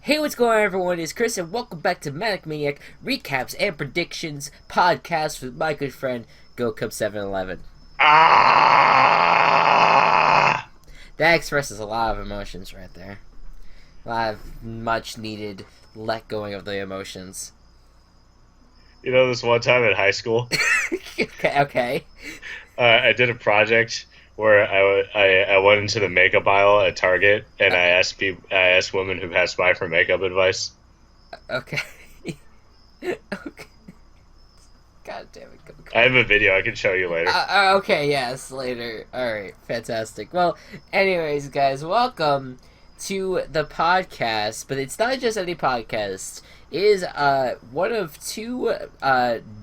Hey, what's going on, everyone? It's Chris, and welcome back to Manic Maniac Recaps and Predictions podcast with my good friend, Go Cub 711. Ah! That expresses a lot of emotions right there. A lot of much needed let going of the emotions. You know, this one time in high school, Okay. I did a project where I went into the makeup aisle at Target and Uh, I asked women who passed by for makeup advice. okay. Okay. God damn it, Go I Cub. have a video I can show you later. Okay, yes, later. Alright, fantastic. Well, anyways, guys, welcome to the podcast, but it's not just any podcast. It is one of two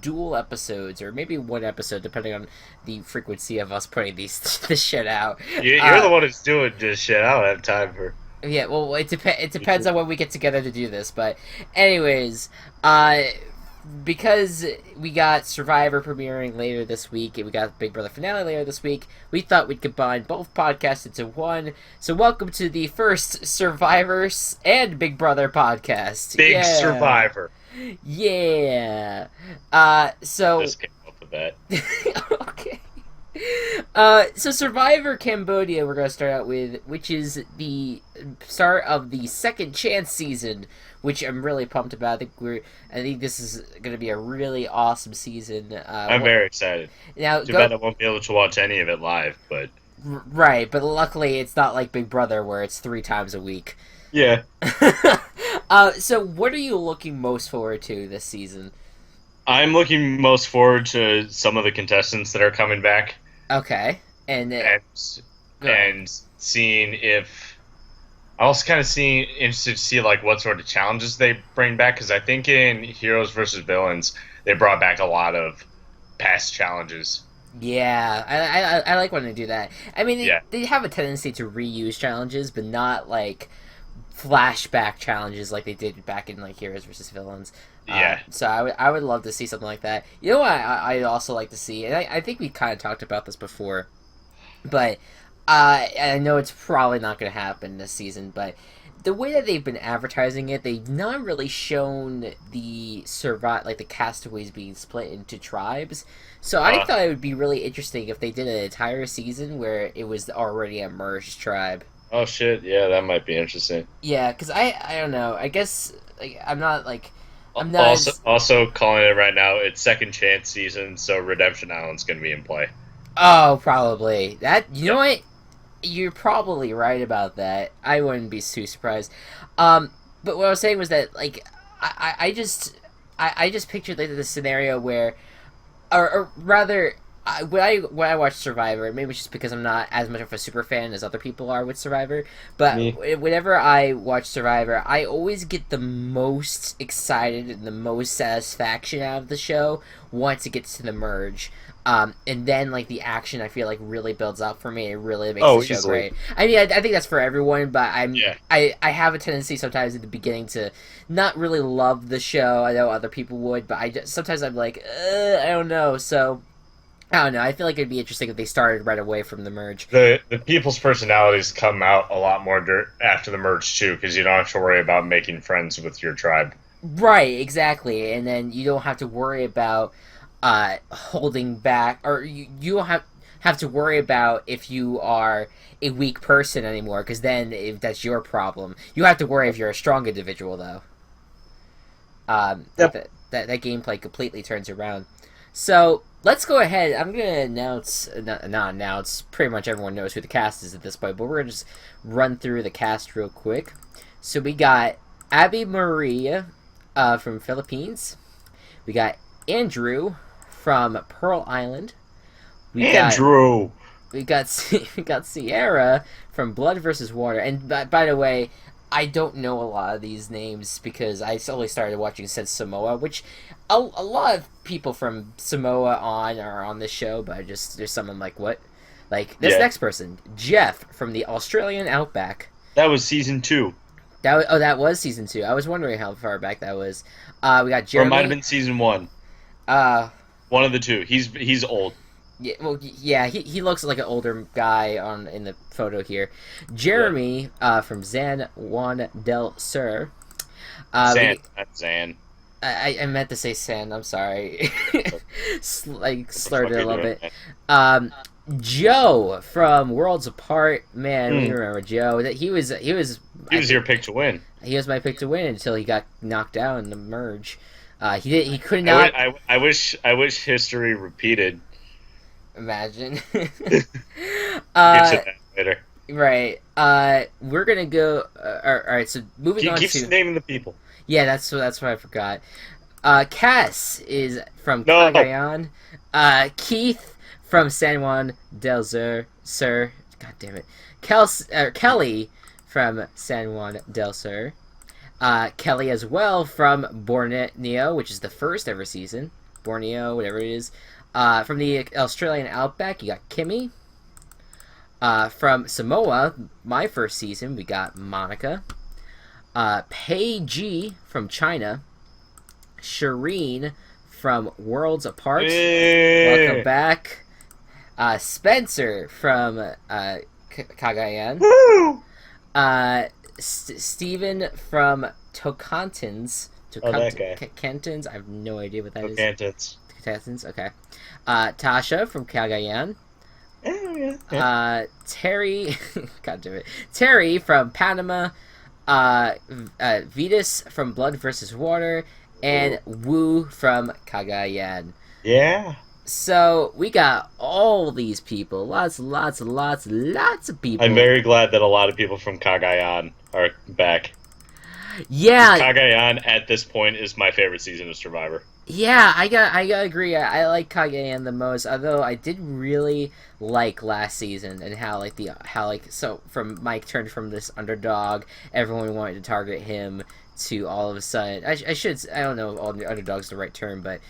dual episodes, or maybe one episode, depending on the frequency of us putting this shit out. You're the one who's doing this shit. I don't have time for. Yeah, well, it depends on when we get together to do this, but anyways, uh, because we got Survivor premiering later this week, and we got Big Brother finale later this week, we thought we'd combine both podcasts into one. So welcome to the first Survivor and Big Brother podcast. Big Yeah. Survivor. Yeah. So Just came up with that. okay. So Survivor Cambodia we're going to start out with, which is the start of the second chance season, which I'm really pumped about. I think this is going to be a really awesome season. I'm very excited. Now, Too bad I won't be able to watch any of it live, but right, but luckily it's not like Big Brother where it's 3 times a week. yeah. So what are you looking most forward to this season? I'm looking most forward to some of the contestants that are coming back. Okay, and and seeing if I also kind of interested to see like what sort of challenges they bring back, because I think in Heroes versus Villains they brought back a lot of past challenges. yeah, I like when they do that. I mean, Yeah. they have a tendency to reuse challenges, but not like flashback challenges like they did back in like Heroes versus Villains. Yeah. So I would love to see something like that. You know what I also like to see, and I think we kind of talked about this before, but I know it's probably not going to happen this season, but the way that they've been advertising it, they've not really shown the the castaways being split into tribes. So I thought it would be really interesting if they did an entire season where it was already a merged tribe. Oh shit! Yeah, that might be interesting. Yeah, because I don't know. I guess like I'm not Also calling it right now. It's second chance season, so Redemption Island's going to be in play. Oh, probably. You know what? You're probably right about that. I wouldn't be too surprised. But what I was saying was that, like, I just pictured like this scenario where, or rather, when I watch Survivor, maybe it's just because I'm not as much of a super fan as other people are with Survivor, but Me. whenever I watch Survivor, I always get the most excited and the most satisfaction out of the show once it gets to the merge. And then like the action, I feel like really builds up for me. It really makes the show Easily. great. I mean, I think that's for everyone, but Yeah. I have a tendency sometimes at the beginning to not really love the show. I know other people would, but sometimes I'm like, I don't know. So I don't know. I feel like it'd be interesting if they started right away from the merge. The people's personalities come out a lot more after the merge too, because you don't have to worry about making friends with your tribe. Right, exactly. And then you don't have to worry about holding back, or you don't have to worry about if you are a weak person anymore, because then if that's your problem. You have to worry if you're a strong individual, though. Yep. That gameplay completely turns around. So let's go ahead. I'm gonna announce, not announce. Pretty much everyone knows who the cast is at this point, but we're gonna just run through the cast real quick. So we got Abby Maria from Philippines. We got Andrew from Pearl Island. Andrew. We got Sierra from Blood versus Water. And by the way, I don't know a lot of these names because I only started watching since Samoa, which a lot of people from Samoa are on this show, but there's someone like, what? Like, this Yeah. next person, Jeff from the Australian Outback. That was season 2. That was season 2. I was wondering how far back that was. We got Or Jeremy. it might have been season 1. One of the two. He's old. Yeah, well, yeah, he looks like an older guy in the photo here. Jeremy from San Juan del Sur. Zan, not Zan. I meant to say Sand. I'm sorry. Like What the slurred fuck it are a you little doing, bit. man? Joe from Worlds Apart. Man, we Hmm. remember Joe. That he was He was your pick to win. he was my pick to win until he got knocked out in the merge. He could I, not wi- I wish history repeated. imagine. We'll get to uh, that later. right. We're gonna go. All right. So moving on Keep to naming the people. yeah, that's what I forgot. Cass is from No. Cagayan. Keith from San Juan del Sur. God damn it. Kelly from San Juan del Sur. Kelly as well from Borneo, which is the first ever season. Borneo, whatever it is. From the Australian Outback, you got Kimmy. From Samoa, my first season, we got Monica. Pei Ji from China. Shireen from Worlds Apart. Welcome back. Spencer from Cagayan. Woo! Steven from Tocantins. Oh, that guy. Cantons? I have no idea what that is. Tocantins. Tocantins? Okay. Tasha from Cagayan. Yeah. Terry. God damn it. Terry from Panama. Vitas from Blood versus Water. And Wu from Cagayan. Yeah. So we got all these people, lots of people. I'm very glad that a lot of people from Cagayan are back. Yeah, Cagayan at this point is my favorite season of Survivor. yeah, I gotta agree. I like Cagayan the most, although I did really like last season and so from Mike turned from this underdog, everyone wanted to target him to all of a sudden. I don't know all the underdog's the right term, but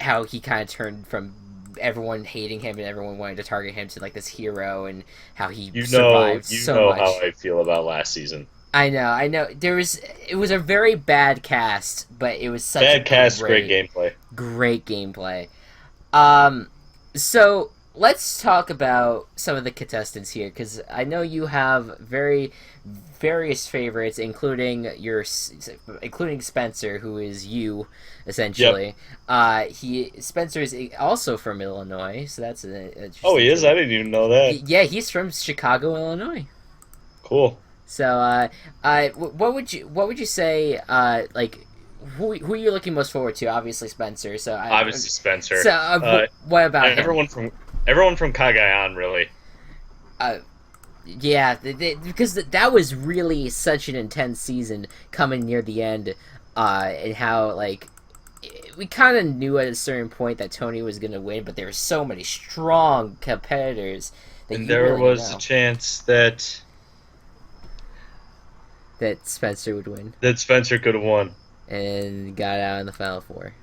how he kind of turned from everyone hating him and everyone wanting to target him to like this hero, and how he survived so much. How I feel about last season. I know. It was a very bad cast, but it was such Bad a cast, great gameplay. great gameplay. So let's talk about some of the contestants here, because I know you have various favorites, including Spencer, who is you, essentially. Spencer is also from Illinois, so that's Oh, he is? I didn't even know that. Yeah, he's from Chicago, Illinois. Cool. So, what would you say? Like, who are you looking most forward to? Obviously, Spencer. So, Obviously, Spencer. So, what about him? everyone from Cagayan, really. Yeah, because that was really such an intense season coming near the end, and how like we kind of knew at a certain point that Tony was gonna win, but there were so many strong competitors that And you there really was know a chance that Spencer would win, Spencer could have won. and got out in the final four.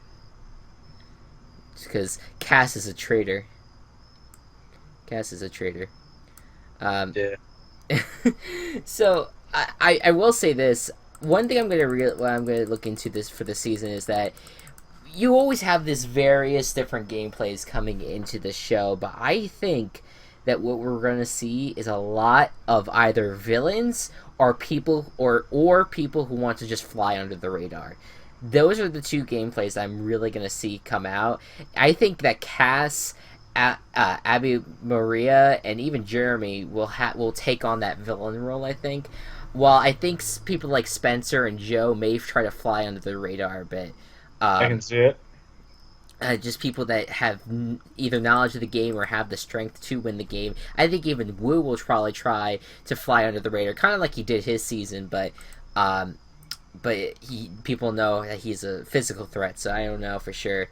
Because Cass is a traitor. Yeah. So I will say this. One thing I'm gonna look into this for the season is that you always have this various different gameplays coming into the show, but I think that what we're gonna see is a lot of either villains or people or people who want to just fly under the radar. Those are the two gameplays that I'm really gonna see come out. I think that Cass, Abby Maria, and even Jeremy will take on that villain role, I think. While I think people like Spencer and Joe may try to fly under the radar a bit. I can see it. Just people that have either knowledge of the game or have the strength to win the game. I think even Wu will probably try to fly under the radar, kind of like he did his season, but people know that he's a physical threat, so I don't know for sure.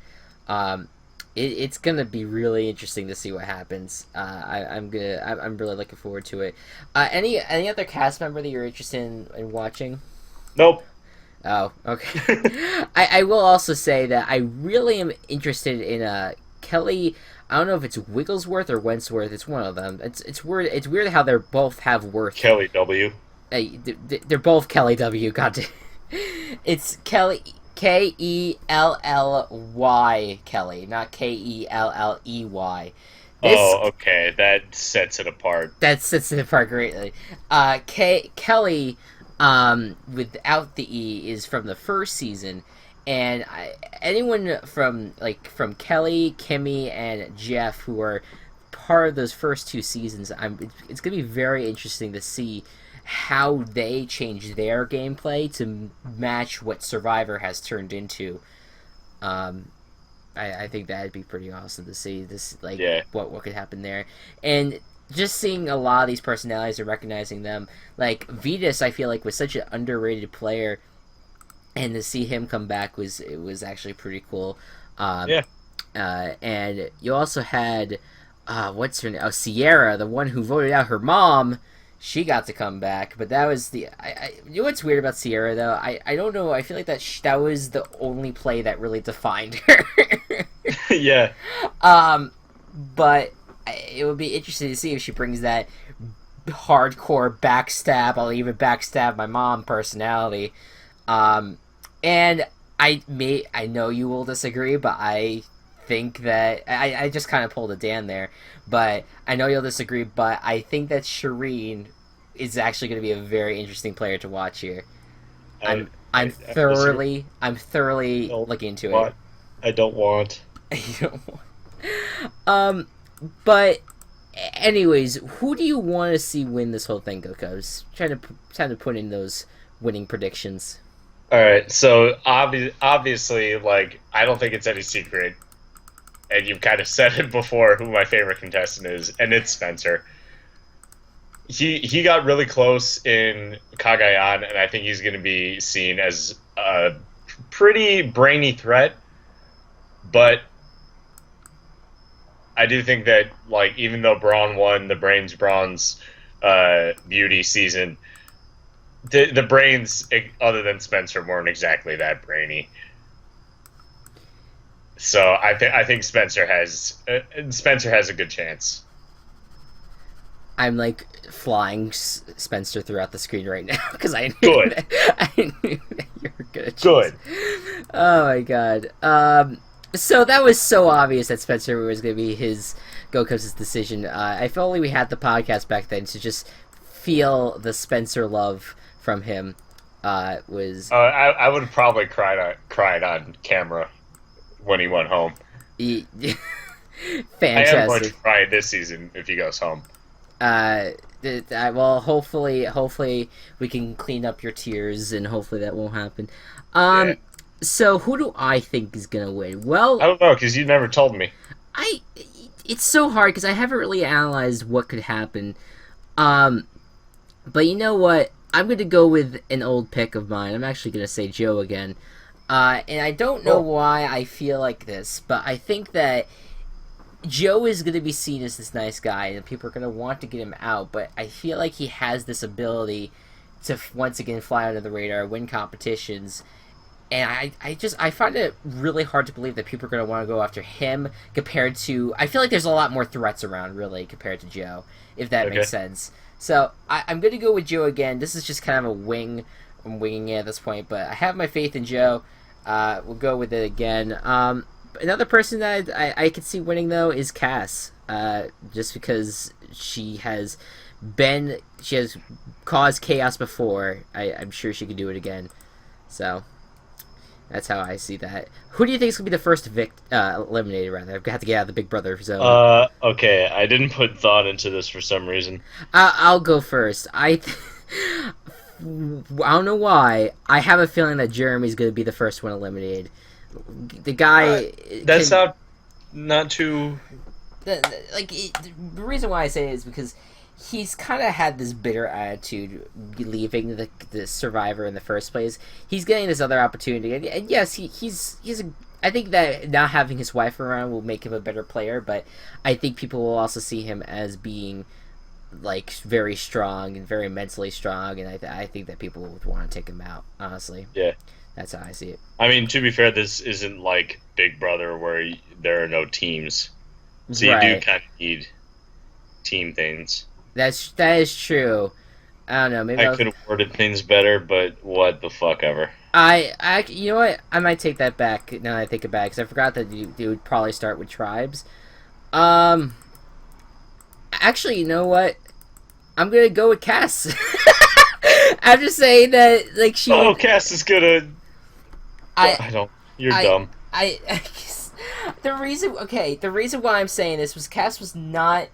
It's gonna be really interesting to see what happens. I'm really looking forward to it. Any other cast member that you're interested in watching? Nope. Oh, okay. I will also say that I really am interested in Kelly. I don't know if it's Wigglesworth or Wentworth. It's one of them. It's weird. It's weird how they both have worth. Kelly W. They're both Kelly W. God damn. It's Kelly. Kelley, Kelly, not Kelley. Okay, that sets it apart. That sets it apart greatly. Kelly without the E is from the first season, and anyone from Kelly, Kimmy, and Jeff who are part of those first two seasons, it's gonna be very interesting to see how they change their gameplay to match what Survivor has turned into. I think that'd be pretty awesome to see this, what could happen there, and just seeing a lot of these personalities and recognizing them. Like Vetus, I feel like was such an underrated player, and to see him come back was actually pretty cool. And you also had what's her name? Oh, Sierra, the one who voted out her mom. She got to come back, but that was you know what's weird about Sierra though? I don't know. I feel like that was the only play that really defined her. Yeah. But it would be interesting to see if she brings that hardcore backstab, I'll even backstab my mom personality. And I know you will disagree, but I think that I just kind of pulled a Dan there, but I know you'll disagree, but I think that Shireen is actually going to be a very interesting player to watch here. I'm thoroughly looking into it. I don't want. But anyways, who do you want to see win this whole thing, Gokos? Trying to put in those winning predictions. All right, so obviously, like, I don't think it's any secret, and you've kind of said it before, who my favorite contestant is, and it's Spencer. He got really close in Cagayan, and I think he's going to be seen as a pretty brainy threat, but I do think that, like, even though Braun won the Brains Bronze Beauty season, the brains, other than Spencer, weren't exactly that brainy. So I think Spencer has a good chance. I'm like flying Spencer throughout the screen right now because I knew that you were good. Good. Oh my god. So that was so obvious that Spencer was going to be his Gokos' decision. If only we had the podcast back then to just feel the Spencer love from him. Was I would have probably cried on camera when he went home. Fantastic. I am going to cry this season if he goes home. Well, hopefully we can clean up your tears, and hopefully that won't happen. So who do I think is gonna win? Well, I don't know, because you never told me. It's so hard because I haven't really analyzed what could happen. But you know what? I'm gonna go with an old pick of mine. I'm actually gonna say Joe again. And I don't know why I feel like this, but I think that Joe is going to be seen as this nice guy, and people are going to want to get him out, but I feel like he has this ability to once again fly under the radar, win competitions, and I find it really hard to believe that people are going to want to go after him compared to... I feel like there's a lot more threats around, really, compared to Joe, if that makes sense. So, I'm going to go with Joe again. This is just kind of a wing. I'm winging it at this point, but I have my faith in Joe. We'll go with it again. Another person that I could see winning, though, is Cass. Just because she has caused chaos before. I'm sure she could do it again. So, that's how I see that. Who do you think is going to be the first eliminated, rather? I've got to get out of the Big Brother zone. Okay. I didn't put thought into this for some reason. I'll go first. I don't know why. I have a feeling that Jeremy's going to be the first one eliminated. The guy... that's not too... The reason why I say it is because he's kind of had this bitter attitude leaving the Survivor in the first place. He's getting this other opportunity. And yes, I think that not having his wife around will make him a better player, but I think people will also see him as being... like very strong and very mentally strong, and I think that people would want to take him out, honestly. Yeah, that's how I see it. I mean, to be fair, this isn't like Big Brother where there are no teams, so you do kind of need team things. That is true. I don't know. Maybe I could have worded things better, but what the fuck ever. You know what? I might take that back now that I think about it, because I forgot that you would probably start with tribes. Actually, you know what? I'm gonna go with Cass. I'm just saying that, like, she. Oh, Cass is gonna. I don't. You're dumb. The reason why I'm saying this was Cass was not,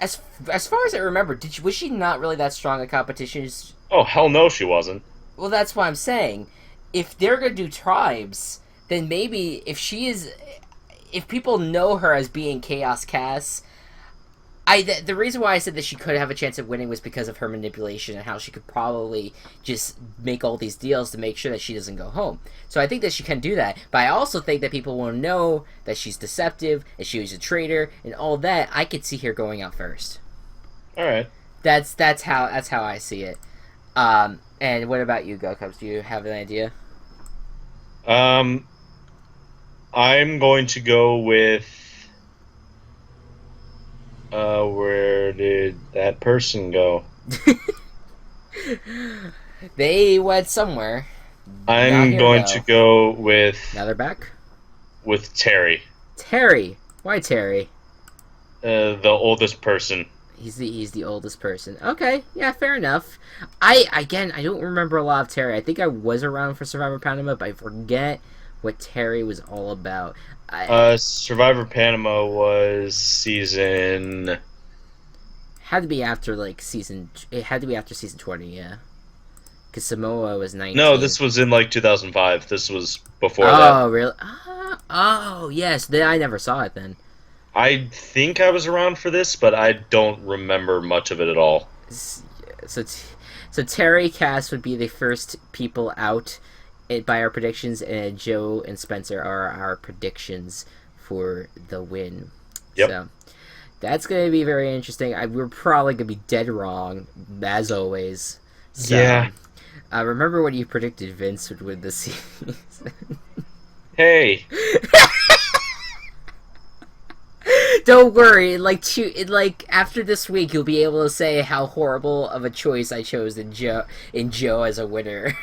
as far as I remember, was she not really that strong at competitions? Oh, hell no, she wasn't. Well, that's why I'm saying, if they're gonna do tribes, then maybe if people know her as being Chaos Cass, the reason why I said that she could have a chance of winning was because of her manipulation and how she could probably just make all these deals to make sure that she doesn't go home. So I think that she can do that, but I also think that people will know that she's deceptive and she was a traitor and all that. I could see her going out first. All right. That's how I see it. And what about you, GoCubs? Do you have an idea? I'm going to go with. Where did that person go? They went somewhere. I'm going to go with. Now they're back? With Terry. Terry? Why Terry? The oldest person. He's the oldest person. Okay, yeah, fair enough. I don't remember a lot of Terry. I think I was around for Survivor Panama, but I forget what Terry was all about. Survivor Panama was season. Had to be after season. It had to be after season 20, yeah. Because Samoa was 19. No, this was in 2005. This was before that. Oh, really? Oh, yes. Then I never saw it then. I think I was around for this, but I don't remember much of it at all. So Terry, Cass would be the first people out by our predictions, and Joe and Spencer are our predictions for the win. Yep. So that's going to be very interesting. We're probably going to be dead wrong, as always. So, yeah. Remember when you predicted Vince would win this season? Hey. Don't worry. After this week, you'll be able to say how horrible of a choice I chose in Joe as a winner.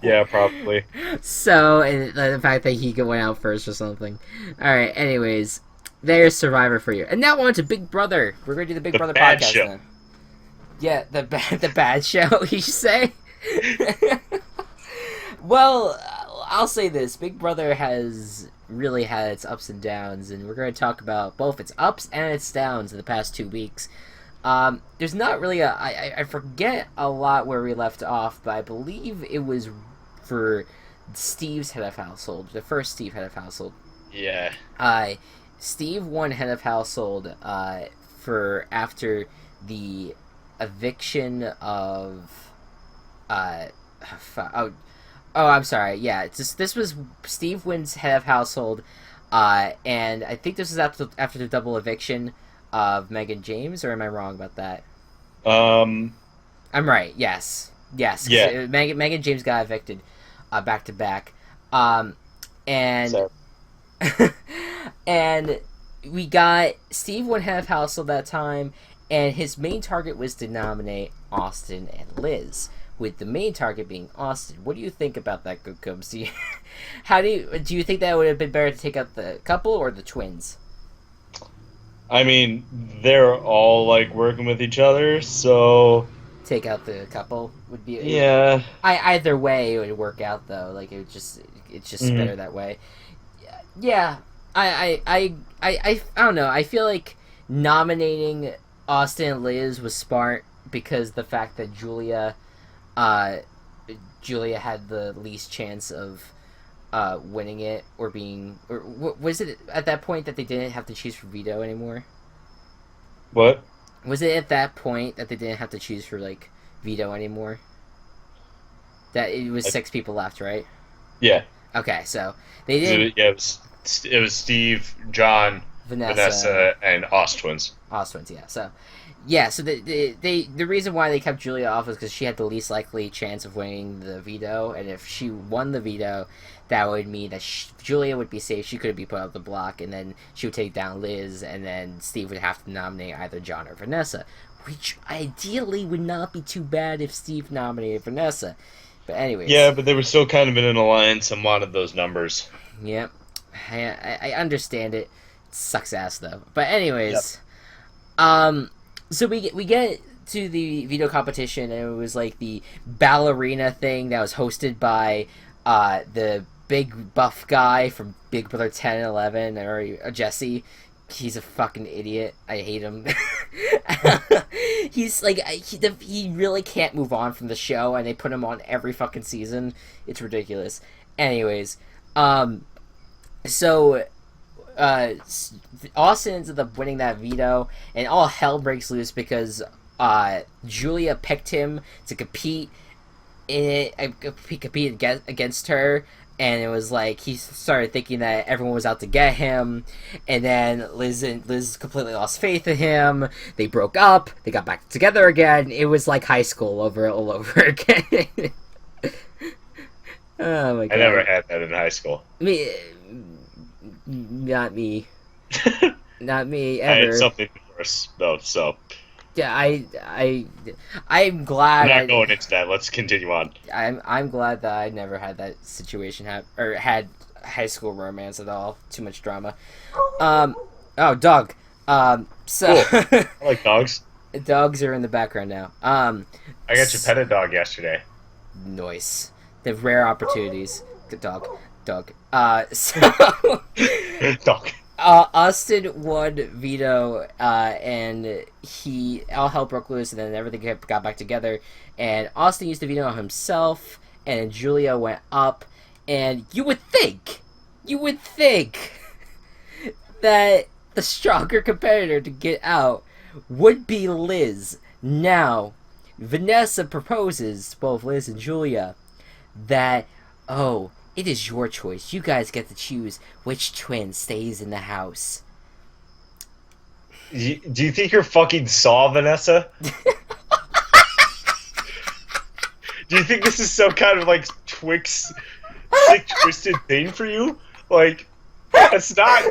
Yeah, probably. So, and the fact that he went out first or something. Alright, anyways. There's Survivor for you. And now on to Big Brother. We're going to do the Big Brother bad podcast show. now. Yeah, the bad show, you say? Well, I'll say this. Big Brother has really had its ups and downs, and we're going to talk about both its ups and its downs in the past 2 weeks. There's not really I forget a lot where we left off, but I believe it was for Steve's head of household, the first Steve head of household. Yeah. Steve won head of household for after the eviction of I'm sorry. Yeah, this was Steve wins head of household, and I think this was after the double eviction of Megan James, or am I wrong about that? I'm right. Yes. Yeah. Megan James got evicted, back to back, and and we got Steve won head of household that time, and his main target was to nominate Austin and Liz, with the main target being Austin. What do you think about that, GoCubs? Do you think that would have been better to take out the couple or the twins? I mean, they're all working with each other, so take out the couple would be. Yeah. Either way, it would work out though. It's just better that way. Yeah. I don't know. I feel like nominating Austin and Liz was smart because the fact that Julia had the least chance of winning it or was it at that point that they didn't have to choose for veto anymore? What? Was it at that point that they didn't have to choose for veto anymore? That it was 6 people left, right? Yeah. Okay, so they didn't. Yeah, it was Steve, John, Vanessa, and Oz twins. Oz twins, yeah. So the reason why they kept Julia off was because she had the least likely chance of winning the veto, and if she won the veto, that would mean that Julia would be safe. She couldn't be put up the block, and then she would take down Liz, and then Steve would have to nominate either John or Vanessa, which ideally would not be too bad if Steve nominated Vanessa. But anyways. Yeah, but they were still kind of in an alliance and wanted those numbers. Yep. I understand it. It sucks ass though. But anyways, yep. So we get to the veto competition, and it was like the ballerina thing that was hosted by the big buff guy from Big Brother 10 and 11, or Jesse. He's a fucking idiot. I hate him. He's like, he really can't move on from the show, and they put him on every fucking season. It's ridiculous. Anyways, so Austin ends up winning that veto, and all hell breaks loose because Julia picked him to compete against her. And it was like he started thinking that everyone was out to get him, and then Liz completely lost faith in him. They broke up. They got back together again. It was like high school all over again. Oh my god! I never had that in high school. Not me. Not me ever. I had something worse though. So yeah, I'm glad. I'm not going into that. Let's continue on. I'm glad that I never had that situation or had high school romance at all. Too much drama. Oh, dog. So cool. I like dogs. Dogs are in the background now. I got you pet a dog yesterday. Nice. The rare opportunities. Good dog. So Dog. Austin won veto, and all hell broke loose, and then everything got back together. And Austin used the veto on himself, and Julia went up. And you would think that the stronger competitor to get out would be Liz. Now, Vanessa proposes, both Liz and Julia, that, oh, it is your choice. You guys get to choose which twin stays in the house. Do you think you're fucking Saw, Vanessa? Do you think this is some kind of like sick twisted thing for you? Like, that's not.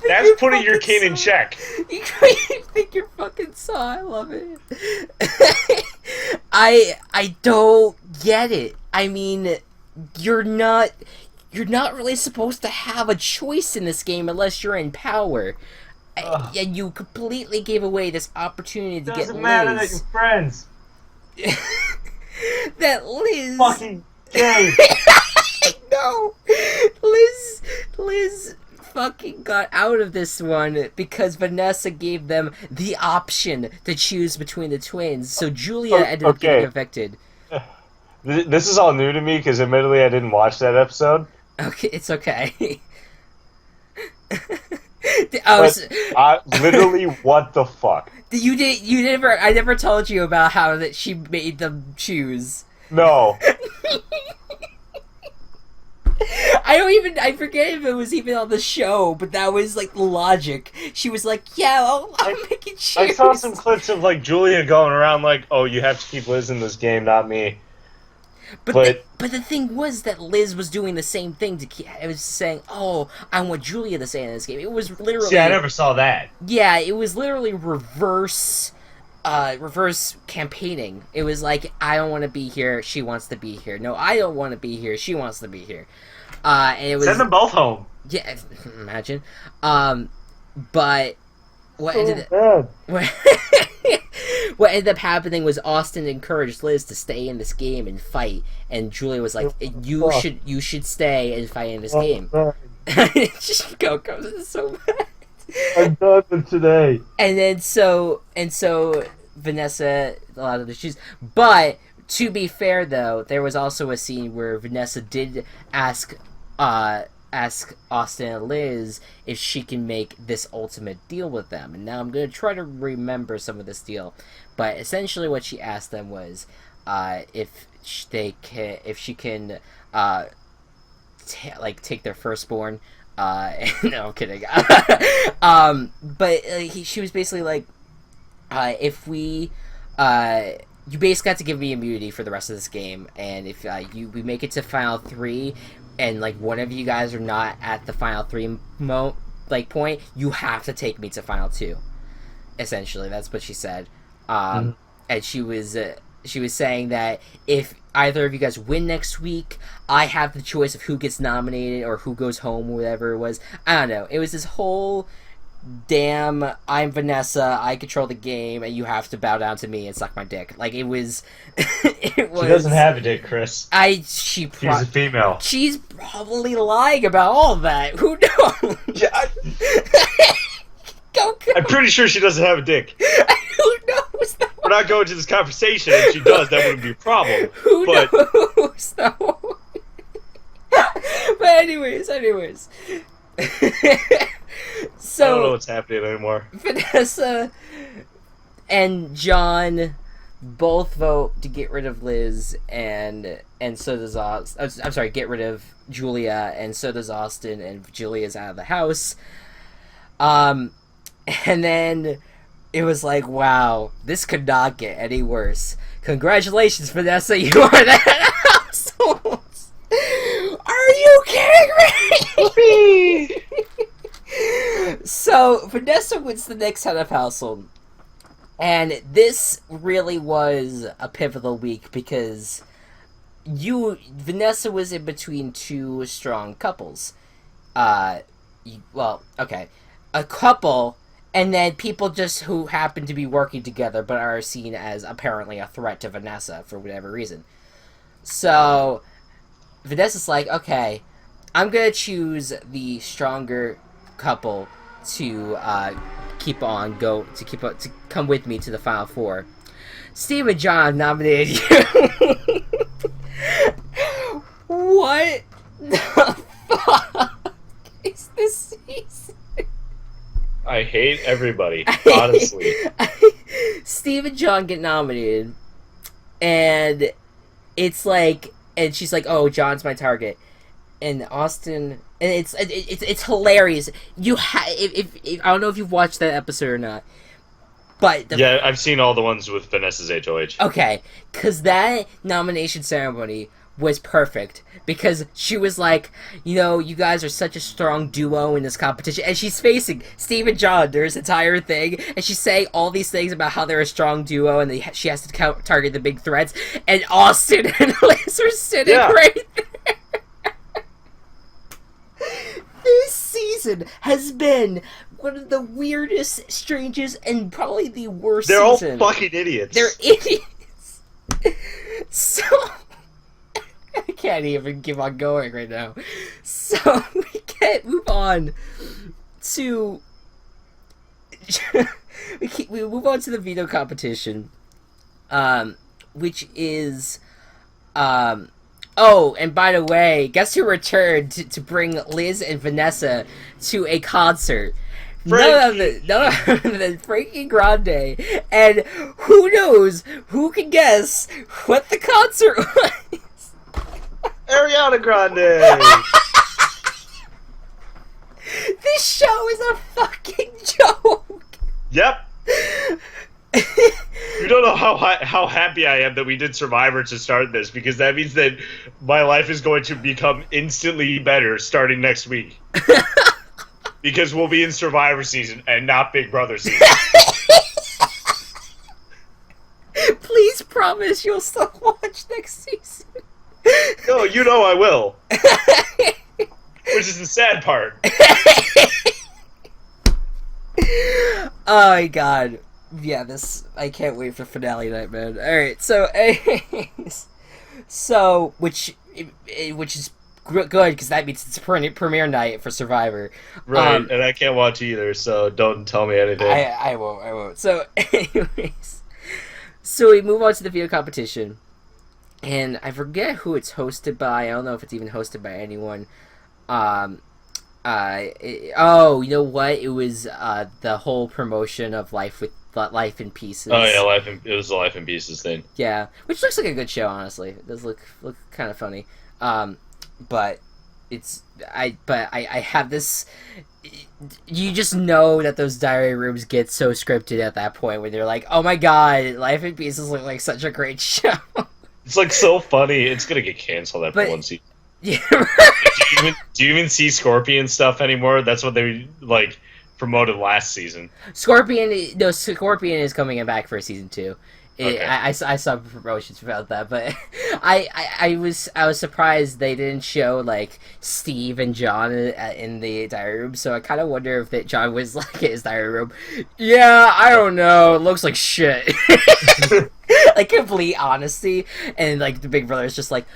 That's putting your kin in check. You think you're fucking Saw? I love it. I don't get it. I mean, you're not really supposed to have a choice in this game unless you're in power. And you completely gave away this opportunity to get Liz. Doesn't matter that you're friends. That Liz. Fucking gay. No, Liz fucking got out of this one because Vanessa gave them the option to choose between the twins. So Julia ended up getting evicted. This is all new to me because admittedly I didn't watch that episode. Okay, it's okay. Literally, what the fuck? You never. I never told you about how that she made them choose. No. I forget if it was even on the show, but that was like the logic. She was like, yeah, I'll make it choose. I saw some clips of like Julia going around like, oh, you have to keep Liz in this game, not me. But the thing was that Liz was doing the same thing it was saying, oh, I want Julia to stay in this game. It was literally... See, I never saw that. Yeah, it was literally reverse campaigning. It was like, I don't want to be here, she wants to be here. No, I don't want to be here, she wants to be here. And it was... Send them both home. Yeah, imagine. But... What ended up happening was Austin encouraged Liz to stay in this game and fight, and Julia was like, "You should stay and fight in this game." Just go, this is so bad. I'm done with today. And so Vanessa allowed them to choose. But to be fair, though, there was also a scene where Vanessa did ask Austin and Liz if she can make this ultimate deal with them. And now I'm going to try to remember some of this deal. But essentially what she asked them was if she can take their firstborn. No, I'm kidding. But she was basically like, if we... you basically have to give me immunity for the rest of this game, and if we make it to Final 3, and like one of you guys are not at the Final 3 point, you have to take me to Final 2. Essentially, that's what she said. And she was saying that if either of you guys win next week, I have the choice of who gets nominated or who goes home or whatever it was. I don't know. It was this whole damn, I'm Vanessa, I control the game, and you have to bow down to me and suck my dick. Like, it was... it was... She doesn't have a dick, Chris. She's a female. She's probably lying about all of that. Who knows? Yeah, Go. I'm pretty sure she doesn't have a dick. Who knows? We're not going to this conversation. If she does, that wouldn't be a problem. Who But knows, though? But anyways. So, I don't know what's happening anymore. Vanessa and John both vote to get rid of Liz, and so does Austin. I'm sorry, get rid of Julia, and so does Austin, and Julia's out of the house. And then it was like, wow, this could not get any worse. Congratulations, Vanessa, you are the head of household. Are you kidding me? So, Vanessa wins the next head of household. And this really was a pivotal week because Vanessa was in between two strong couples. A couple, and then people just who happen to be working together but are seen as apparently a threat to Vanessa for whatever reason. So, Vanessa's like, okay, I'm gonna choose the stronger couple to come with me to the Final Four. Steve and John nominated you. What the fuck is this season? I hate everybody, honestly. Steve and John get nominated, and it's like, and she's like, "Oh, John's my target," and Austin, and it's hilarious. If I don't know if you've watched that episode or not, but yeah, I've seen all the ones with Vanessa's HOH. Okay, because that nomination ceremony was perfect because she was like, you guys are such a strong duo in this competition, and she's facing Steve and John during this entire thing, and she's saying all these things about how they're a strong duo, and she has to target the big threats, and Austin and Liz are sitting right there. This season has been one of the weirdest, strangest, and probably the worst season. They're all fucking idiots. They're idiots. So... I can't even keep on going right now. So, we can't move on to... we move on to the veto competition, which is... Oh, and by the way, guess who returned to bring Liz and Vanessa to a concert? None of the Frankie Grande. And who knows, who can guess what the concert was? Ariana Grande! This show is a fucking joke! Yep. You don't know how happy I am that we did Survivor to start this, because that means that my life is going to become instantly better starting next week. Because we'll be in Survivor season and not Big Brother season. Please promise you'll still watch next season. No, you know I will. Which is the sad part. Oh my god. Yeah, I can't wait for finale night, man. Alright, so anyways. So, which is good, because that means it's premiere night for Survivor. Right, and I can't watch either, so don't tell me anything. I won't. So, anyways. So we move on to the video competition. And I forget who it's hosted by. I don't know if it's even hosted by anyone. You know what? It was the whole promotion of Life in Pieces. Oh yeah, it was the Life in Pieces thing. Yeah, which looks like a good show, honestly. It does look kind of funny. But I have this. You just know that those diary rooms get so scripted at that point when they're like, "Oh my god, Life in Pieces look like such a great show." It's like so funny. It's gonna get canceled after one season. Yeah. Right. Do you even see Scorpion stuff anymore? That's what they promoted last season. Scorpion is coming back for season 2. Okay. I saw promotions about that, but I was surprised they didn't show like Steve and John in the diary room. So I kind of wonder if that John was like in his diary room. Yeah, I don't know. It looks like shit. Like complete honesty, and like the Big Brother is just like,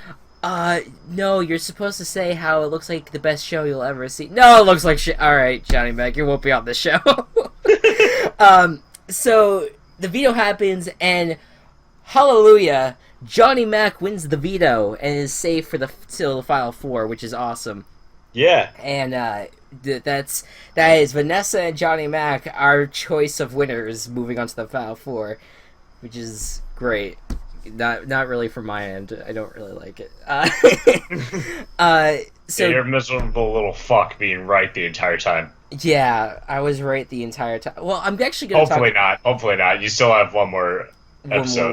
no, you're supposed to say how it looks like the best show you'll ever see. No, it looks like shit. All right, Johnny Mac, you won't be on this show. So the veto happens, and hallelujah, Johnny Mac wins the veto and is safe for till the final four, which is awesome. Yeah. And that is Vanessa and Johnny Mac, our choice of winners, moving on to the final four, which is great. Not really from my end. I don't really like it. So you're a miserable little fuck being right the entire time. Yeah, I was right the entire time. Well, I'm actually going to Hopefully not. You still have one more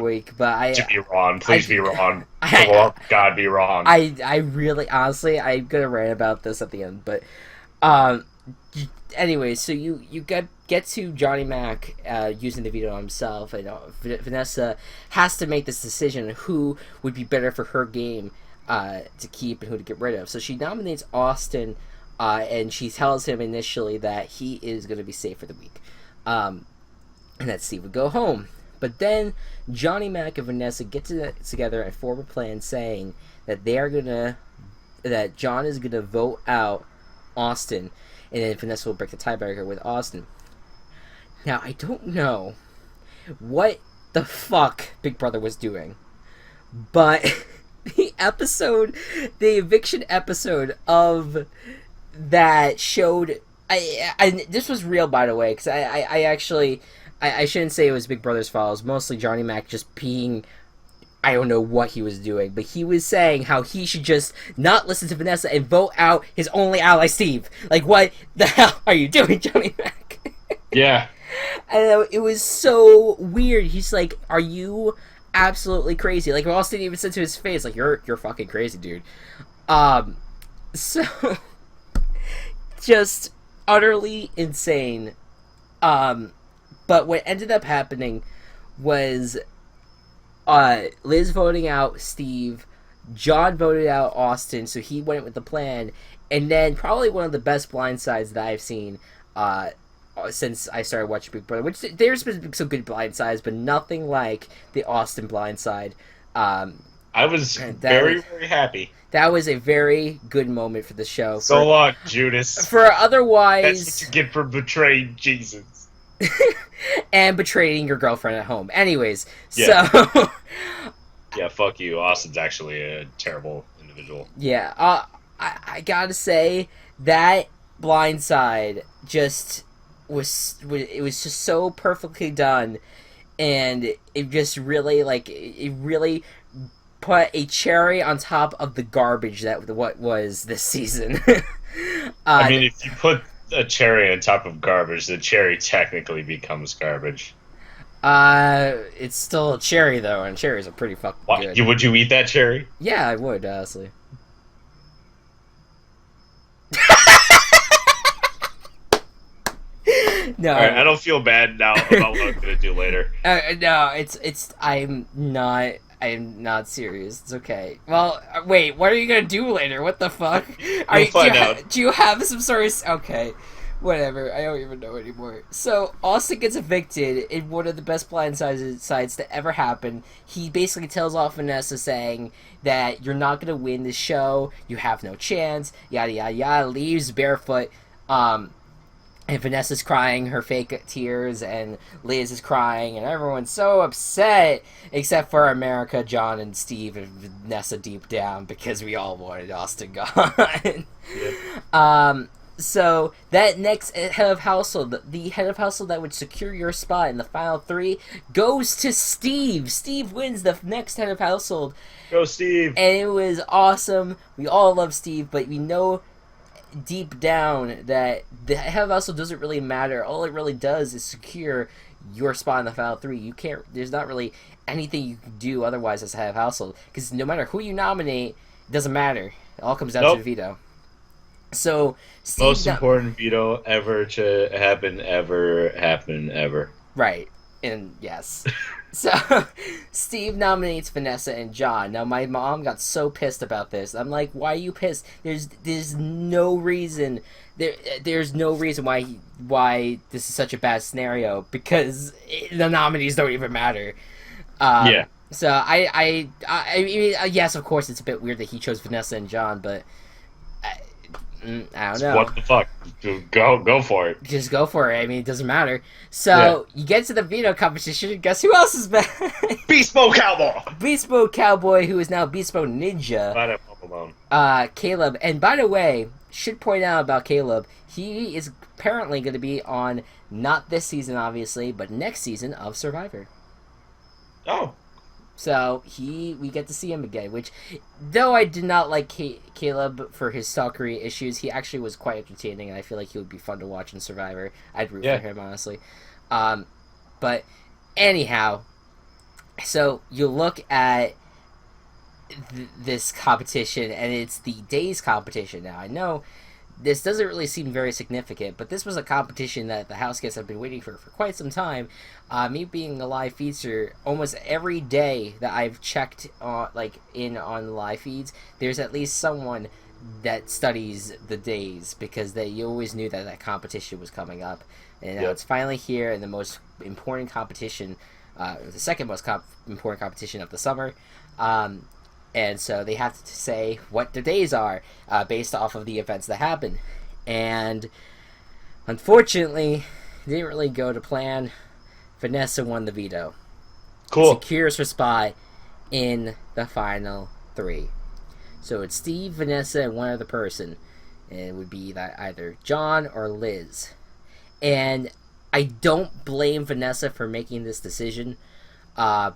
week, but to be wrong. Please be wrong. For the love of God, be wrong. I really, honestly, I'm gonna rant about this at the end, but anyway, so you get to Johnny Mac using the veto on himself, and Vanessa has to make this decision who would be better for her game to keep and who to get rid of. So she nominates Austin, and she tells him initially that he is going to be safe for the week, and that Steve would go home. But then Johnny Mac and Vanessa get together and form a plan saying that that John is gonna vote out Austin, and then Vanessa will break the tiebreaker with Austin. Now, I don't know what the fuck Big Brother was doing, but the eviction episode of that showed. This was real, by the way, because I actually. I shouldn't say it was Big Brother's fault. It was mostly Johnny Mac just being... I don't know what he was doing, but he was saying how he should just not listen to Vanessa and vote out his only ally, Steve. Like, what the hell are you doing, Johnny Mac? Yeah. And it was so weird. He's like, are you absolutely crazy? Like, Austin even said to his face, like, you're fucking crazy, dude. So... just utterly insane. But what ended up happening was Liz voting out Steve, John voted out Austin, so he went with the plan, and then probably one of the best blindsides that I've seen since I started watching Big Brother, which there's been some good blindsides, but nothing like the Austin blindside. I was very happy. That was a very good moment for the show. So long, Judas. For otherwise... That's what you get for betraying Jesus. And betraying your girlfriend at home. Anyways, yeah. So... yeah, fuck you. Austin's actually a terrible individual. Yeah, I gotta say, that blindside just was just so perfectly done, and it just really, it really put a cherry on top of the garbage that what was this season. I mean, if you put a cherry on top of garbage, the cherry technically becomes garbage. It's still a cherry though, and cherries are pretty fucking good. Would you eat that cherry? Yeah, I would, honestly. No, all right, I don't feel bad now about what I'm gonna do later. No, I'm not serious. It's okay. Well, wait, what are you gonna do later? What the fuck? Do you have some sort of... Okay, whatever. I don't even know anymore. So, Austin gets evicted in one of the best blindsides to ever happen. He basically tells off Vanessa saying that you're not gonna win this show, you have no chance, yada yada yada, leaves barefoot, and Vanessa's crying her fake tears, and Liz is crying, and everyone's so upset, except for America, John, and Steve, and Vanessa deep down, because we all wanted Austin gone. Yep. So, that next head of household, the head of household that would secure your spot in the final three, goes to Steve. Steve wins the next head of household. Go, Steve! And it was awesome. We all love Steve, but we know... deep down that the head of household doesn't really matter. All it really does is secure your spot in the final three. You can't... There's not really anything you can do otherwise as a head of household, because no matter who you nominate, it doesn't matter. It all comes down to the veto. So Steve... Most important veto ever to happen ever. Right. And yes. So, Steve nominates Vanessa and John. Now, my mom got so pissed about this. I'm like, why are you pissed? There's no reason. There's no reason why this is such a bad scenario, because the nominees don't even matter. Yeah. So I mean, yes, of course, it's a bit weird that he chose Vanessa and John, but I don't know. What the fuck? Go for it. Just go for it. I mean, it doesn't matter. So you get to the veto competition, and guess who else is back? Beast Mode Cowboy. Beast Mode Cowboy, who is now Beast Mode Ninja. Caleb. And by the way, should point out about Caleb, he is apparently going to be on not this season, obviously, but next season of Survivor. Oh. So we get to see him again, which, though I did not like Caleb for his stalkery issues, he actually was quite entertaining, and I feel like he would be fun to watch in Survivor. I'd root for him, honestly. But anyhow, so you look at this competition, and it's the days competition. Now, I know this doesn't really seem very significant, but this was a competition that the house guests have been waiting for quite some time. Me being a live feature, almost every day that I've checked on the live feeds, there's at least someone that studies the days, because you always knew that competition was coming up, and now it's finally here, and the most important competition, the second most important competition of the summer. And so they have to say what the days are based off of the events that happen. And unfortunately, it didn't really go to plan. Vanessa won the veto. Cool. Secures her spot in the final 3. So it's Steve, Vanessa, and one other person. And it would be that either John or Liz. And I don't blame Vanessa for making this decision. But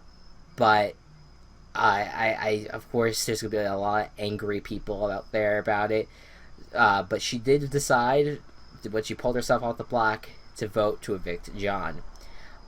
I of course, there's gonna be a lot of angry people out there about it, but she did decide, when she pulled herself off the block, to vote to evict John.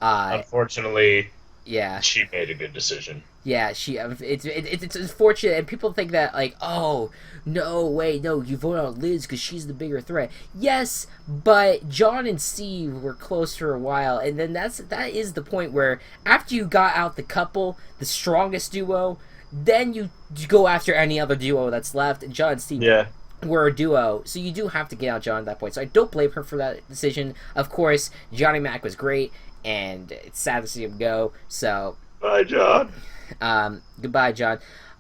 Unfortunately, yeah, she made a good decision. Yeah, it's unfortunate, and people think that, like, oh, no, wait, no, you vote on Liz because she's the bigger threat. Yes, but John and Steve were close for a while, and then that is the point where, after you got out the couple, the strongest duo, then you go after any other duo that's left, and John and Steve were a duo, so you do have to get out John at that point. So I don't blame her for that decision. Of course, Johnny Mac was great, and it's sad to see him go, so... Bye, John. Goodbye, John.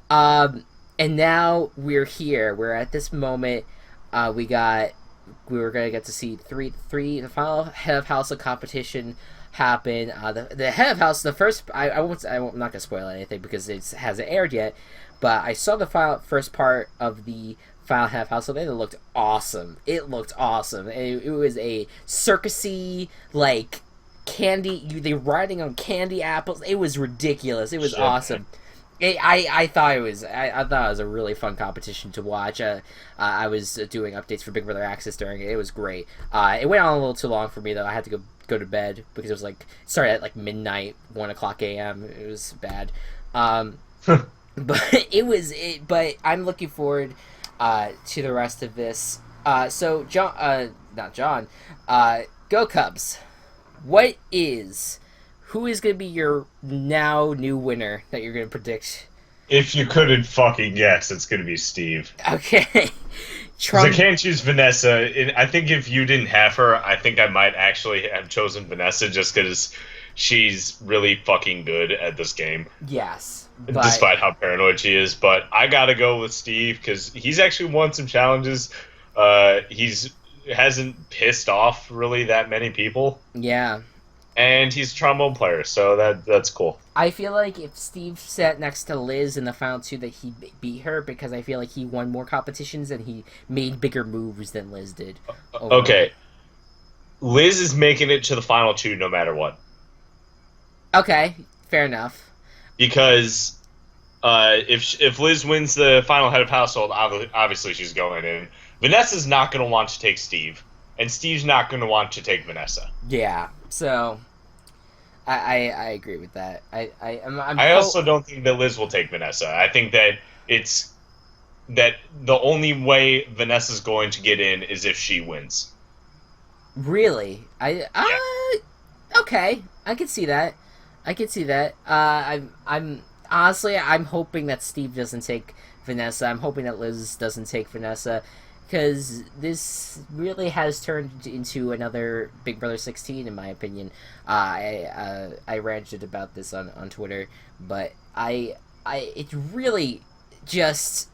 And now we're here. We're at this moment. We were gonna get to see the final head of house of competition happen. The head of house, the first. I'm not gonna spoil anything because it hasn't aired yet. But I saw the first part of the final head of house, so it looked awesome. It looked awesome. It was a circusy, like, candy, they riding on candy apples. It was ridiculous. It was awesome. I thought it was a really fun competition to watch. I was doing updates for Big Brother Access during it. It was great. It went on a little too long for me, though. I had to go to bed because it was started at like midnight, 1:00 a.m. It was bad. But but I'm looking forward to the rest of this. So not John, go Cubs. Who is going to be your now new winner that you're going to predict? If you couldn't fucking guess, it's going to be Steve. Okay. Because I can't choose Vanessa. I think if you didn't have her, I think I might actually have chosen Vanessa just because she's really fucking good at this game. Yes. Despite how paranoid she is. But I got to go with Steve because he's actually won some challenges. Hasn't pissed off really that many people. Yeah. And he's a trombone player, so that's cool. I feel like if Steve sat next to Liz in the final 2 that he beat her, because I feel like he won more competitions and he made bigger moves than Liz did. Okay. Liz is making it to the final 2 no matter what. Okay, fair enough. Because if Liz wins the final head of household, obviously she's going in. Vanessa's not going to want to take Steve, and Steve's not going to want to take Vanessa. Yeah, so I agree with that. I also don't think that Liz will take Vanessa. I think that that the only way Vanessa's going to get in is if she wins. Really? Okay, I can see that. I can see that. I'm honestly, I'm hoping that Steve doesn't take Vanessa. I'm hoping that Liz doesn't take Vanessa, because this really has turned into another Big Brother 16, in my opinion. I ranted about this on Twitter, but it really just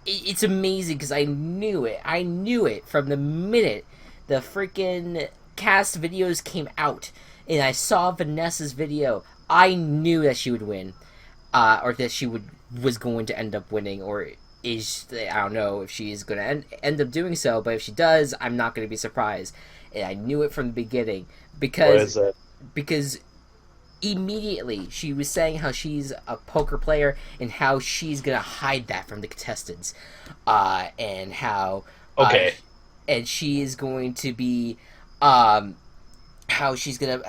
it's amazing because I knew it. I knew it from the minute the freaking cast videos came out, and I saw Vanessa's video. I knew that she would win, or that she was going to end up winning, or I don't know if she is going to end up doing so. But if she does, I'm not going to be surprised, and I knew it from the beginning because immediately she was saying how she's a poker player and how she's gonna hide that from the contestants, and how and she is going to be how she's gonna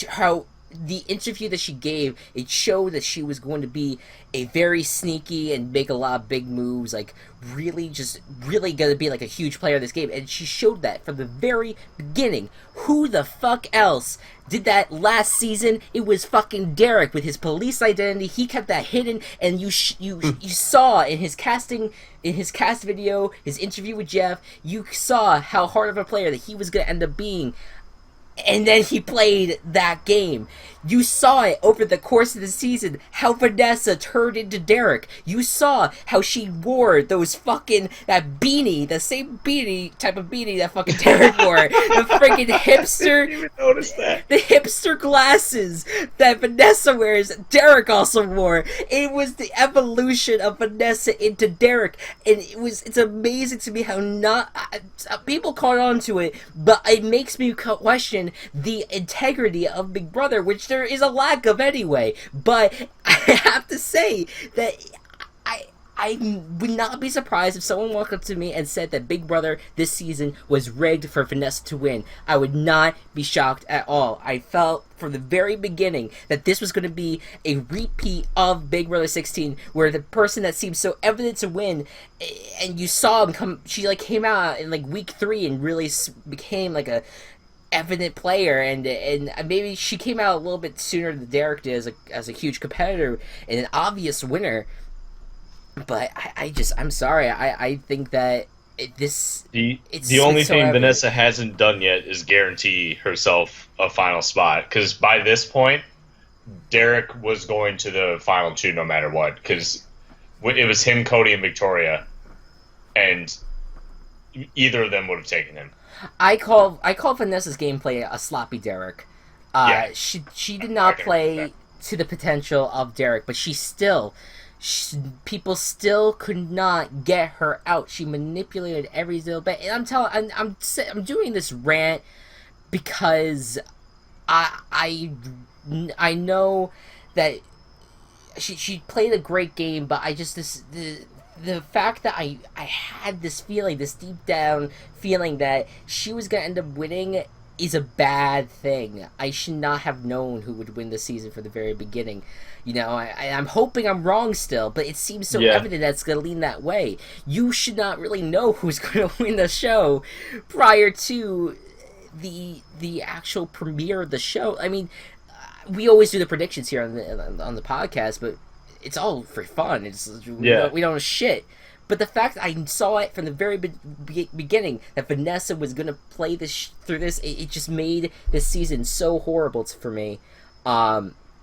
how the interview that she gave, it showed that she was going to be a very sneaky and make a lot of big moves, like really gonna be like a huge player in this game, and she showed that from the very beginning. Who the fuck else did that last season? It was fucking Derek with his police identity. He kept that hidden, and you saw in his cast video, his interview with Jeff, you saw how hard of a player that he was gonna end up being. And then he played that game. You saw it over the course of the season, how Vanessa turned into Derek. You saw how she wore that beanie, the same beanie, type of beanie that fucking Derek wore. The freaking hipster. I didn't even notice that. The hipster glasses that Vanessa wears, Derek also wore. It was the evolution of Vanessa into Derek. And it's amazing to me how people caught on to it, but it makes me question the integrity of Big Brother, which there is a lack of anyway. But I have to say that I would not be surprised if someone walked up to me and said that Big Brother this season was rigged for Vanessa to win. I would not be shocked at all. I felt from the very beginning that this was going to be a repeat of Big Brother 16, where the person that seemed so evident to win, and you saw him she came out in week 3 and really became like a evident player, and maybe she came out a little bit sooner than Derek did as a huge competitor and an obvious winner. But I'm sorry. I think that the only thing Vanessa hasn't done yet is guarantee herself a final spot, because by this point Derek was going to the final 2 no matter what, because it was him, Cody, and Victoria, and either of them would have taken him. I call Vanessa's gameplay a sloppy Derek. She did not play to the potential of Derek, but people still could not get her out. She manipulated every little bit, and I'm doing this rant because I know that she played a great game, but the fact that I had this feeling, this deep down feeling that she was gonna end up winning is a bad thing. I should not have known who would win the season from the very beginning. I'm hoping I'm wrong still, but it seems so evident that it's going to lean that way. You should not really know who's going to win the show prior to the actual premiere of the show. I mean, we always do the predictions here on the podcast, but it's all for fun. We don't know shit. But the fact that I saw it from the very beginning that Vanessa was going to play this through this, it just made this season so horrible for me.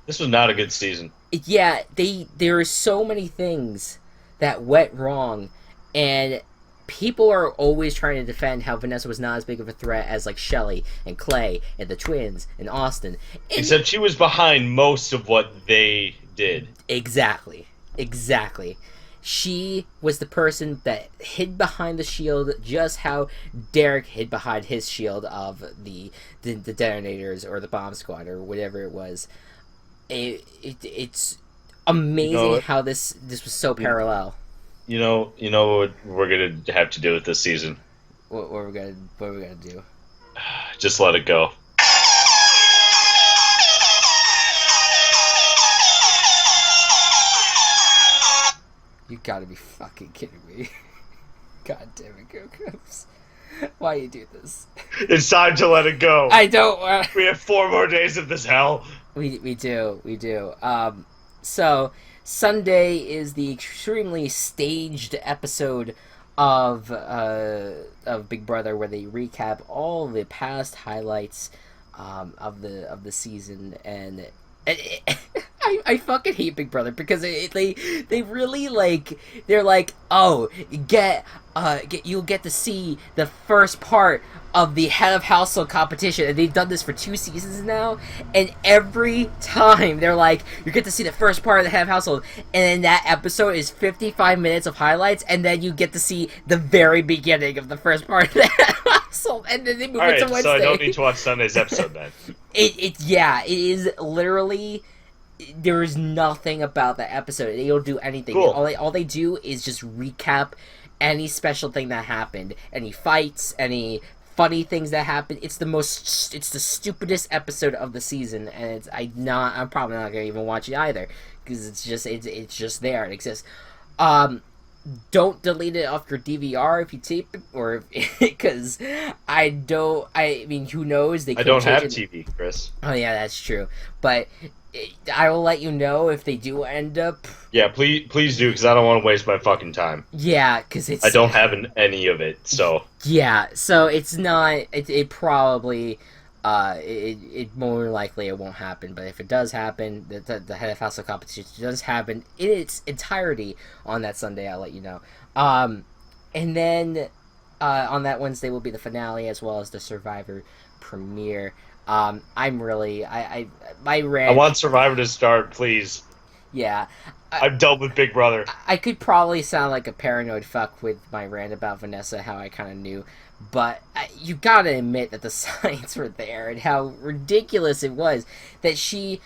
This was not a good season. There are so many things that went wrong, and people are always trying to defend how Vanessa was not as big of a threat as Shelly and Clay and the twins and Austin. Except she was behind most of what they did. Exactly. She was the person that hid behind the shield, just how Derek hid behind his shield of the detonators or the bomb squad or whatever it was. It's amazing how this was so parallel. You know what we're gonna have to do with this season. What are we gonna do? Just let it go. You gotta be fucking kidding me. God damn it, Go Cubs. Why you do this? It's time to let it go. I don't. We have 4 more days of this hell. We do. So Sunday is the extremely staged episode of Big Brother, where they recap all the past highlights of the season, and I fucking hate Big Brother because they really they're like, oh, you'll get to see the first part of the head of household competition, and they've done this for 2 seasons now, and every time they're like, you get to see the first part of the head of household, and then that episode is 55 minutes of highlights, and then you get to see the very beginning of the first part of the head of household, and then they move it to Wednesday. So I don't need to watch Sunday's episode then. It is literally, there is nothing about that episode. They don't do anything. Cool. All they do is just recap any special thing that happened, any fights, any funny things that happened. It's the stupidest episode of the season, and I'm probably not gonna even watch it either, because it's just there. It exists. Don't delete it off your DVR if you tape it, or because I mean, who knows? I don't have TV, Chris. Oh yeah, that's true. But I will let you know if they do end up. Yeah, please do, because I don't want to waste my fucking time. Yeah, because I don't have any of it, so. Yeah, so it's not. It probably. It more likely it won't happen, but if it does happen, the head of household competition does happen in its entirety on that Sunday, I'll let you know. And then on that Wednesday will be the finale, as well as the Survivor premiere. I'm really my rant. I want Survivor to start, please. Yeah. I'm done with Big Brother. I could probably sound like a paranoid fuck with my rant about Vanessa, how I kind of knew. But you gotta admit that the signs were there, and how ridiculous it was that she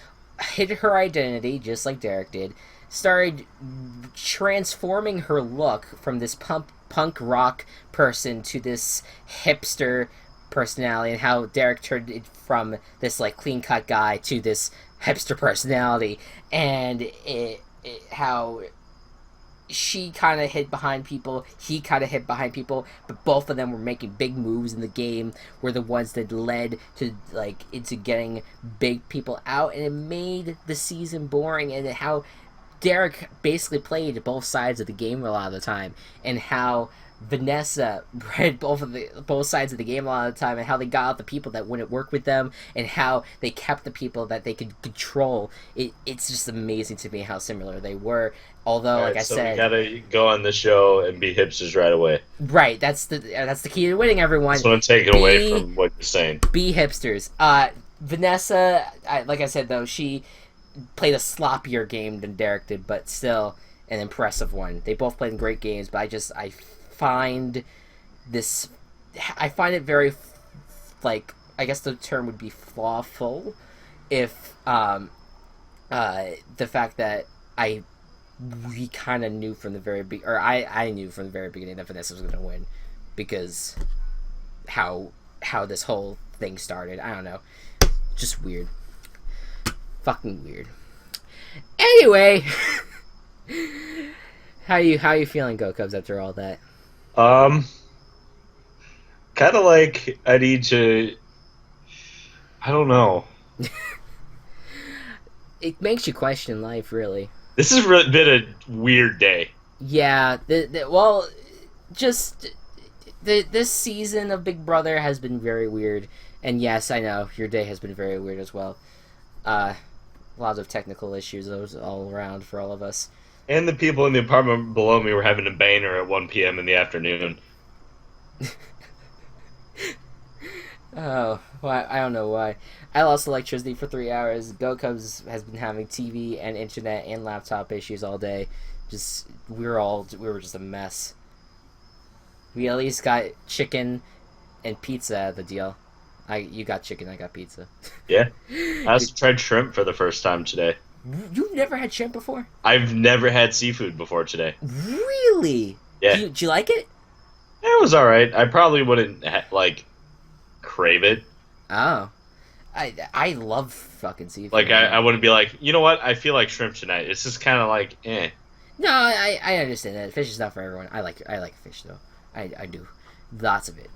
hid her identity, just like Derek did, started transforming her look from this punk rock person to this hipster personality, and how Derek turned it from this clean-cut guy to this hipster personality, and how she kind of hid behind people, he kind of hid behind people, but both of them were making big moves in the game, were the ones that led to into getting big people out, and it made the season boring, and how Derek basically played both sides of the game a lot of the time, and how Vanessa read both sides of the game a lot of the time, and how they got out the people that wouldn't work with them, and how they kept the people that they could control. It's just amazing to me how similar they were. Although, I said, we gotta go on the show and be hipsters right away. Right, that's the key to winning, everyone. So I'm taking away from what you're saying. Be hipsters. Vanessa, like I said though, she played a sloppier game than Derek did, but still an impressive one. They both played great games, but I find it very, I guess the term would be flawful, if the fact that we kind of knew from the very I knew from the very beginning that Vanessa was going to win, because how this whole thing started. I don't know, just weird, fucking weird. Anyway, how you feeling, Go Cubs, after all that? Kind of like I need to. I don't know. It makes you question life, really. This has really been a weird day. Yeah, this season of Big Brother has been very weird, and yes, I know your day has been very weird as well. Lots of technical issues all around for all of us. And the people in the apartment below me were having a banger at 1 p.m. in the afternoon. Oh, well, I don't know why. I lost electricity for 3 hours. Go Cubs has been having TV and internet and laptop issues all day. We were just a mess. We at least got chicken and pizza out of the deal. You got chicken, I got pizza. Yeah. I also tried shrimp for the first time today. You've never had shrimp before? I've never had seafood before today. Really? Yeah. Do you like it? It was alright. I probably wouldn't, crave it. Oh. I love fucking seafood. I wouldn't be like, you know what? I feel like shrimp tonight. It's just kind of eh. No, I understand that. Fish is not for everyone. I like fish, though. I do. Lots of it.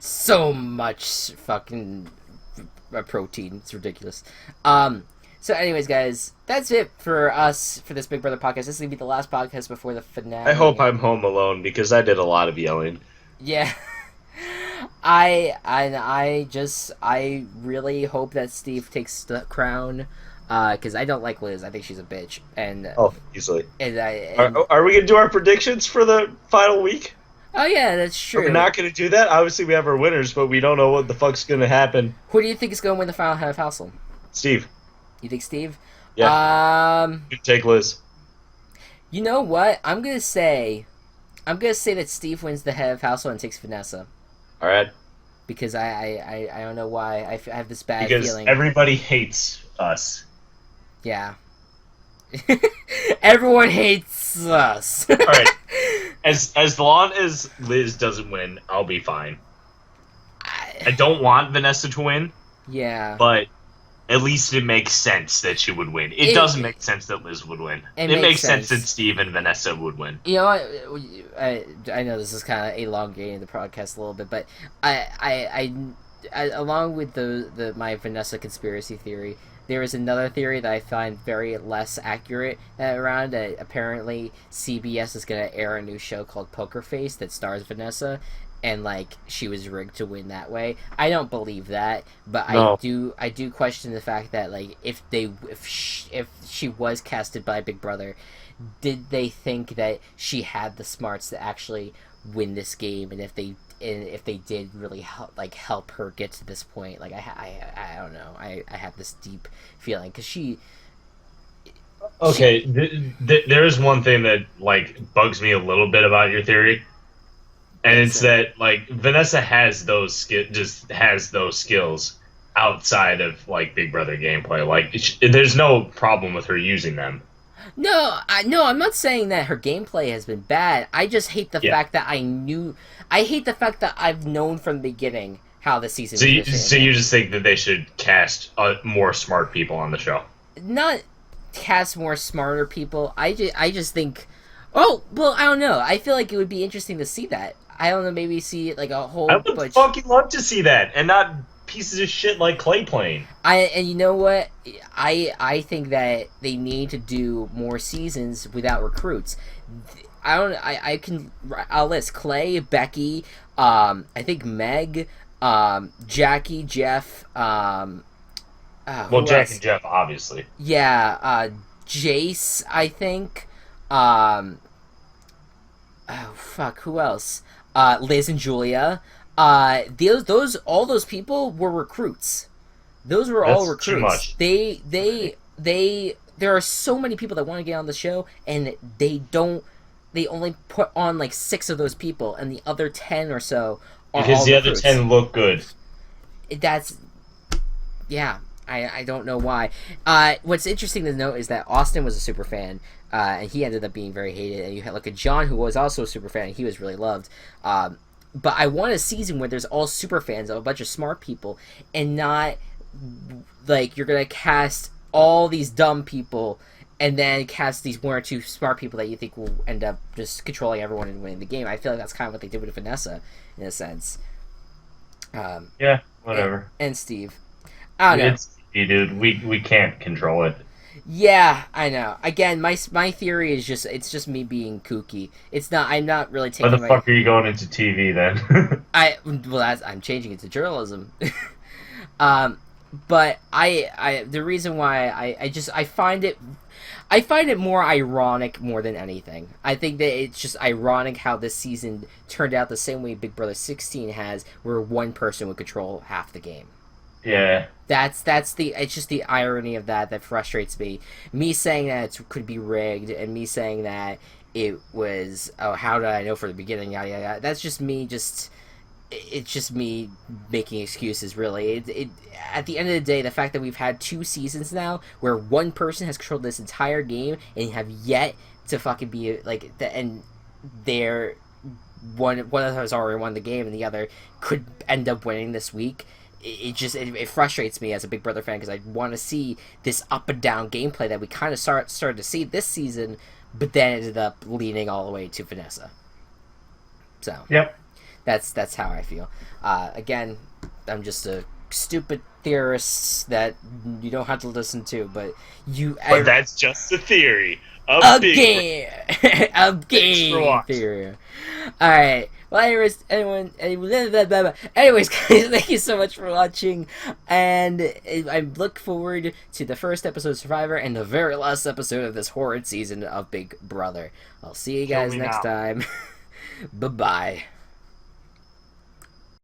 So much fucking protein. It's ridiculous. So anyways, guys, that's it for us for this Big Brother podcast. This is going to be the last podcast before the finale. I hope I'm home alone because I did a lot of yelling. Yeah. I really hope that Steve takes the crown, because I don't like Liz. I think she's a bitch. And easily. And are we gonna do our predictions for the final week? Oh yeah, that's true. We're not gonna do that. Obviously, we have our winners, but we don't know what the fuck's gonna happen. Who do you think is gonna win the final head of household? Steve. You think Steve? Yeah. You take Liz. You know what? I'm gonna say that Steve wins the head of household and takes Vanessa. All right. Because I don't know why I have this bad feeling. Because everybody hates us. Yeah. Everyone hates us. All right. As long as Liz doesn't win, I'll be fine. I don't want Vanessa to win. Yeah. But at least it makes sense that she would win. It doesn't make sense that Liz would win. It makes sense that Steve and Vanessa would win. You know what? I know this is kind of elongating the podcast a little bit, but I along with my Vanessa conspiracy theory, there is another theory that I find very less accurate around. Apparently, CBS is going to air a new show called Poker Face that stars Vanessa, and like she was rigged to win that way. I don't believe that, but no. I do question the fact that like if she was casted by Big Brother, did they think that she had the smarts to actually win this game, and if they did really help her get to this point? Like I don't know. I have this deep feeling because Okay, there is one thing that like bugs me a little bit about your theory. And it's that like Vanessa has those skills outside of like Big Brother gameplay. Like there's no problem with her using them. No, I'm not saying that her gameplay has been bad. I just hate the fact that I hate the fact that I've known from the beginning how the season. So you just think that they should cast more smart people on the show? Not cast more smarter people. I just think. Oh well, I don't know. I feel like it would be interesting to see that. I don't know, maybe see like a whole. I would fucking love to see that, and not pieces of shit like Clay Plane. And you know what? I think that they need to do more seasons without recruits. I'll list Clay, Becky, I think Meg, Jackie, Jeff. Jack and Jeff, obviously. Yeah, Jace, I think. Oh fuck, who else? Liz and Julia. All those people were recruits. Those were all recruits. Too much. There are so many people that want to get on the show, and they only put on like 6 of those people, and the other 10 or so are because all the recruits. Other 10 look good. I don't know why. What's interesting to note is that Austin was a super fan, and he ended up being very hated. And you had like a John who was also a super fan, and he was really loved. But I want a season where there's all super fans of a bunch of smart people, and not like you're gonna cast all these dumb people and then cast these 1 or 2 smart people that you think will end up just controlling everyone and winning the game. I feel like that's kind of what they did with Vanessa, in a sense. Yeah, whatever. And Steve. I don't know. Dude, we can't control it. Yeah, I know. Again, my theory is it's just me being kooky. It's not. I'm not really taking. Why the fuck are you going into TV then? I'm changing it to journalism. But the reason why I find it more ironic more than anything. I think that it's just ironic how this season turned out the same way Big Brother 16 has, where one person would control half the game. Yeah. It's just the irony of that frustrates me. Me saying that it could be rigged, and me saying that it was, how did I know from the beginning, yada yada. That's just me it's just me making excuses, really. At the end of the day, the fact that we've had 2 seasons now where one person has controlled this entire game and have yet to fucking be like and they're one of them has already won the game and the other could end up winning this week. It frustrates me as a Big Brother fan, because I want to see this up and down gameplay that we kind of started to see this season, but then ended up leaning all the way to Vanessa. So yep. That's how I feel. Again, I'm just a stupid theorist that you don't have to listen to, but But that's just a theory. A game theory. All right. Well, anyways, anyways, guys, thank you so much for watching, and I look forward to the first episode of Survivor and the very last episode of this horrid season of Big Brother. I'll see you guys next time. Bye-bye.